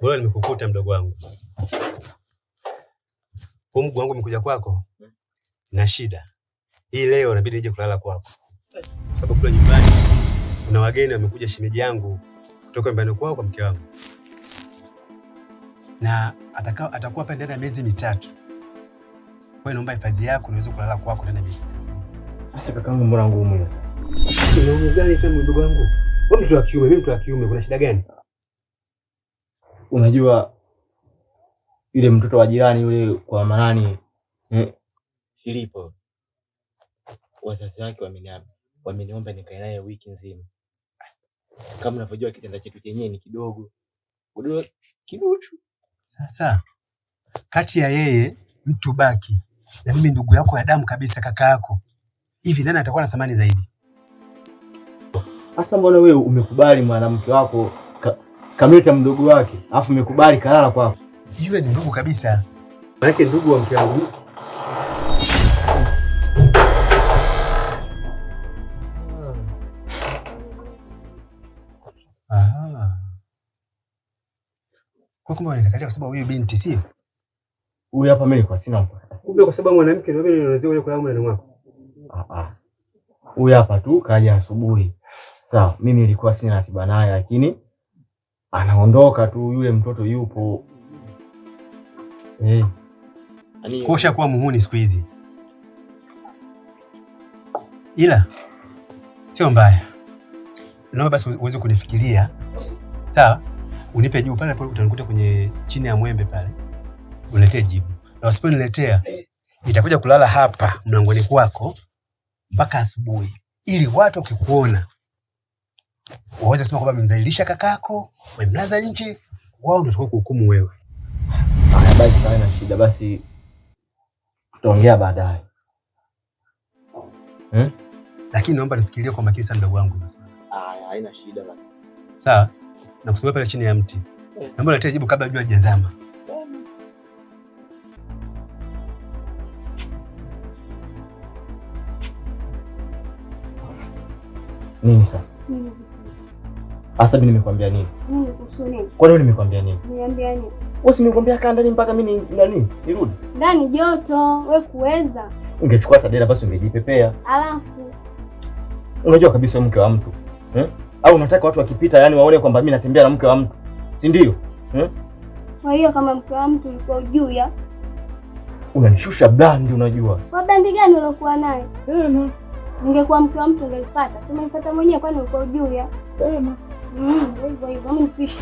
Bora nimekukuta mdogo wangu. Mguu wangu umekuja kwako na shida. Hii leo inabidi nije kulala kwako. Sababu kule nyumbani kuna wageni wamekuja, shemeji yangu kutoka nyumbani kwao kwa mke wangu. Na atakuwa hapa ndani ya miezi mitatu. Kwa hiyo naomba hifadhi yako niweze kulala kwako ndani ya miezi mitatu. Sasa kakaangu, mbona ngumu hiyo? Kuna ngumu gani kama mdogo wangu? Wewe mtu wa kiume, mimi mtu wa kiume, kuna shida gani? Unajua yule mtoto wa jirani yule kwa Manani Filipo, wazazi wake wameniomba nikae naye wiki nzima. Kama unavyojua kitanda chetu chenyewe ni kidogo. Kiduchu. Sasa kati ya yeye mtu baki na mimi ndugu yako ya damu kabisa, kaka yako, hivi nani atakuwa na thamani zaidi? Sasa mbona wewe umekubali mwanamke wako kamleta mdogo wake, alafu umekubali kalala kwako? Yule ni ndugu kabisa. Maana ndugu wa mke wangu. Kwa kumbe wanakatalia kwa sababu huyu binti sio? Huyu hapa mimi kwa sina mpaka. Kumbe kwa sababu mwanamke ndio mimi ninaanza kule kulala ndani mwako. Huyu hapa tu kaja asubuhi. Sawa, mimi nilikuwa sina ratiba naye, lakini anaondoka tu, yule mtoto yupo. Kosha kuwa muhuni siku hizi. Ila sio mbaya. Naomba basi uweze kunifikiria. Sawa? Unipe jibu pale pale, utanikuta kwenye chini ya mwembe pale. Uniletee jibu. Na usiponiletea nitakuja kulala hapa mlangoni kwako mpaka asubuhi, ili watu wakikuona waweze kusema kwamba mmemdhalilisha kakako, mmemlaza nje, wao ndio watakao kuhukumu wewe. Haya basi, haina shida, basi tutaongea baadaye. Lakini naomba nifikirie kwa makini sana ndugu wangu hizo. Haina shida basi. Sawa? Na kusubiri pale chini ya mti. Naomba niletee jibu kabla jua hajazama. Nini sasa? Asa mimi nimekwambia nini? Kusuni. Kwa nini nimekwambia nini? Niambia nini? Wewe si nimekwambia kaa ndani mpaka mimi nini? Nirudi. Ndani joto, wewe kuweza. Ungechukua tadera basi ungejipepea. Alafu unajua kabisa mke wa mtu. Au unataka watu wakipita yani waone kwamba mimi natembea na mke wa mtu. Si ndio? Kwa hiyo kama mke wa mtu yuko juu ya unanishusha brand, unajua. Kwa brand gani ulokuwa naye? Ningekuwa mke wa mtu ungeipata. Sema nipata mwenyewe, kwani uko juu ya? Hivyo hivyo mimi nipishi.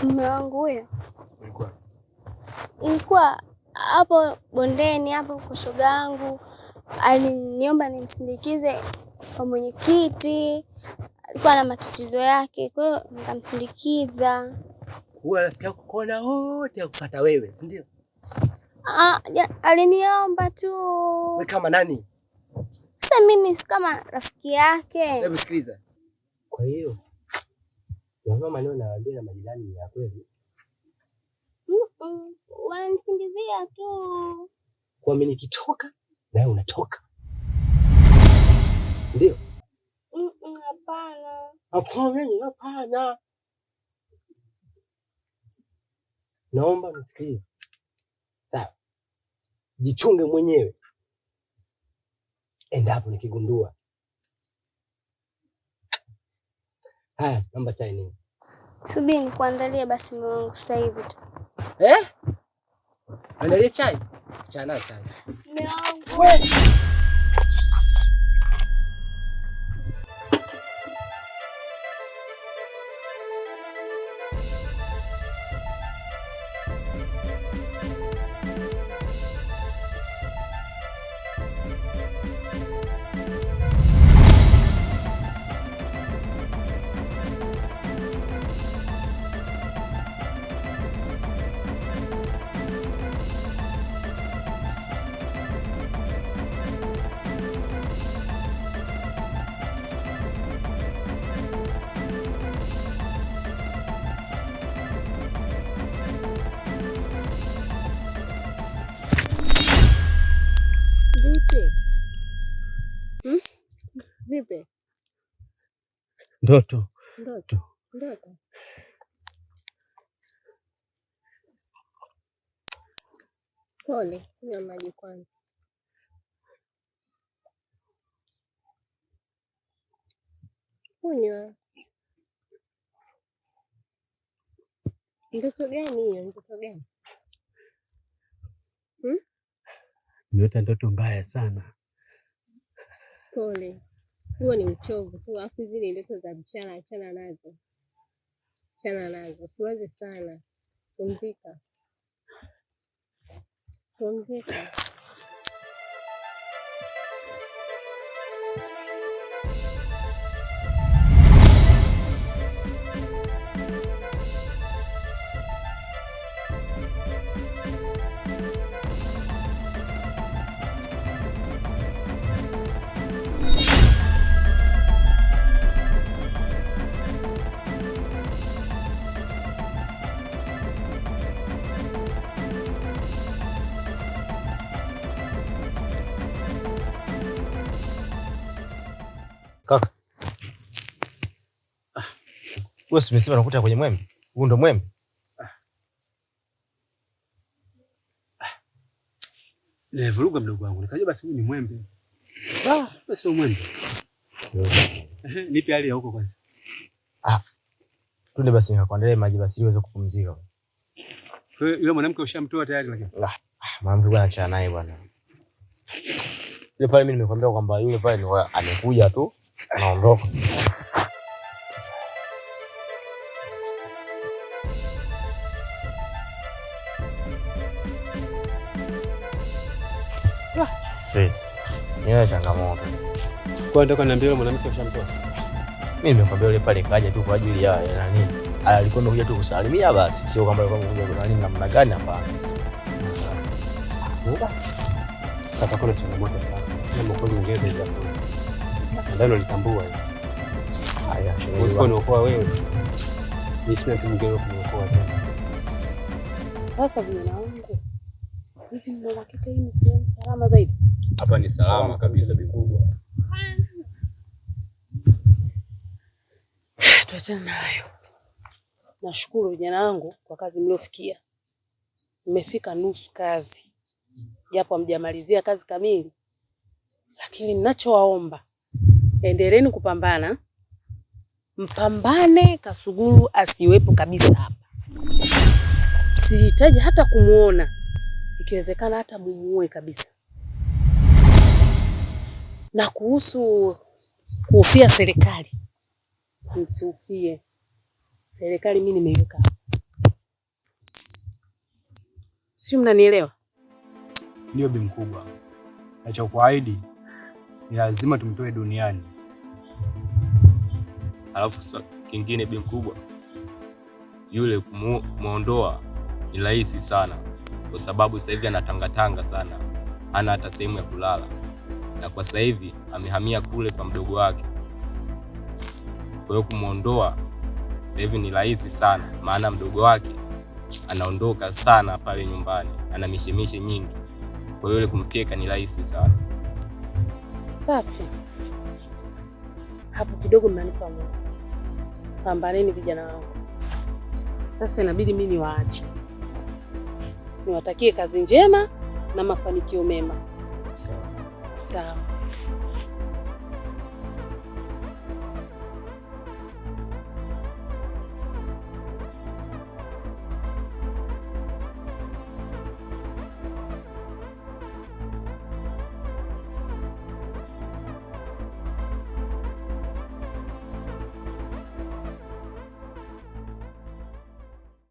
Mume wangu huyo ilikuwa hapo bondeni hapo kwa shoga yangu, aliniomba nimsindikize kwa mwenyekiti, alikuwa na matatizo yake, kwa hiyo nikamsindikiza. Huwa rafiki yako kona wote akufuata wewe, si ndio? Aliniomba tu. Wewe kama nani? Sasa mimi si kama rafiki yake. Hebu sikiliza. Kwa hiyo ndio maneno nawaambia na majirani ya kweli. Wananisingizia tu. Kwa mimi nikitoka na wewe unatoka. Si ndio? Hapana. Hapana. Naomba nisikilize. Sawa. Jichunge mwenyewe. Endapo nikigundua Haya, naomba chai nini? Subiri nikuandalie basi mume wangu sasa hivi tu. Andalie chai. Chana chai. Mume wangu. Wewe. Vipi? Ndoto. Pole, kunywa maji kwanza. Kunywa. Ndoto gani hiyo? Ndoto gani? Nimeota ndoto mbaya sana. Pole. Huo ni uchovu tu, alafu zile ndoto za mchana achana nazo. Usiwaze sana. Pumzika. Kaka. Wewe umesema unakuta kwenye mwembe? Huu ndo mwembe? Vuruga mdogo wangu. Nikajua basi huu ni mwembe. Basi sio mwembe. Nipe hali ya huko kwanza. Tunde basi nikakuandalia maji basi uweze kupumzika. Kwa hiyo yule mwanamke ushamtoa tayari lakini. Mama bwana achana naye bwana. Yule pale mimi nimekwambia kwamba yule pale ni amekuja tu anaondoka. Ni changamoto. Kwa ndio kaniambia yule mwanamke ushamtoa. Mimi nimekwambia yule pale kaja tu kwa ajili ya nani? Alikuwa amekuja tu kusalimia basi, sio kwamba alikuwa amekuja kwa nani namna gani hapana. Sasa kuna changamoto sana. Kama kwa Uingereza ile hapo. Ndio litambua hiyo. Haya, wewe unaokoa wewe. Mimi sina mtu mwingine wa kuniokoa tena. Sasa vijana wangu. Hivi ndio hakika hii ni sehemu salama zaidi? Hapa ni salama kabisa bikubwa. Tuachane nayo. Nashukuru vijana wangu kwa kazi mliofikia. Mmefika nusu kazi. Japo hamjamalizia kazi kamili. Lakini ninachowaomba, endeleeni kupambana. Mpambane Kasuguru asiwepo kabisa hapa. Sihitaji hata kumuona. Ikiwezekana hata mumuue kabisa. Na kuhusu kuhofia serikali, msihofie. Serikali mimi nimeiweka hapa. Sio, mnanielewa? Ndio bi mkubwa. Na cha kuahidi ni lazima tumtoe duniani. Alafu kingine bi mkubwa, yule kumuondoa ni rahisi sana, kwa sababu sasa hivi anatangatanga sana, hana hata sehemu ya kulala, na kwa sasa hivi amehamia kule kwa mdogo wake. Kwa hiyo kumuondoa sasa hivi ni rahisi sana, maana mdogo wake anaondoka sana pale nyumbani, ana mishemishe nyingi. Kwa hiyo yule kumfyeka ni rahisi sana. Safi. Hapo kidogo mnanifahamu. Pambaneni vijana wangu. Sasa inabidi mimi niwaache. Niwatakie kazi njema na mafanikio mema. Sawa. Sawa.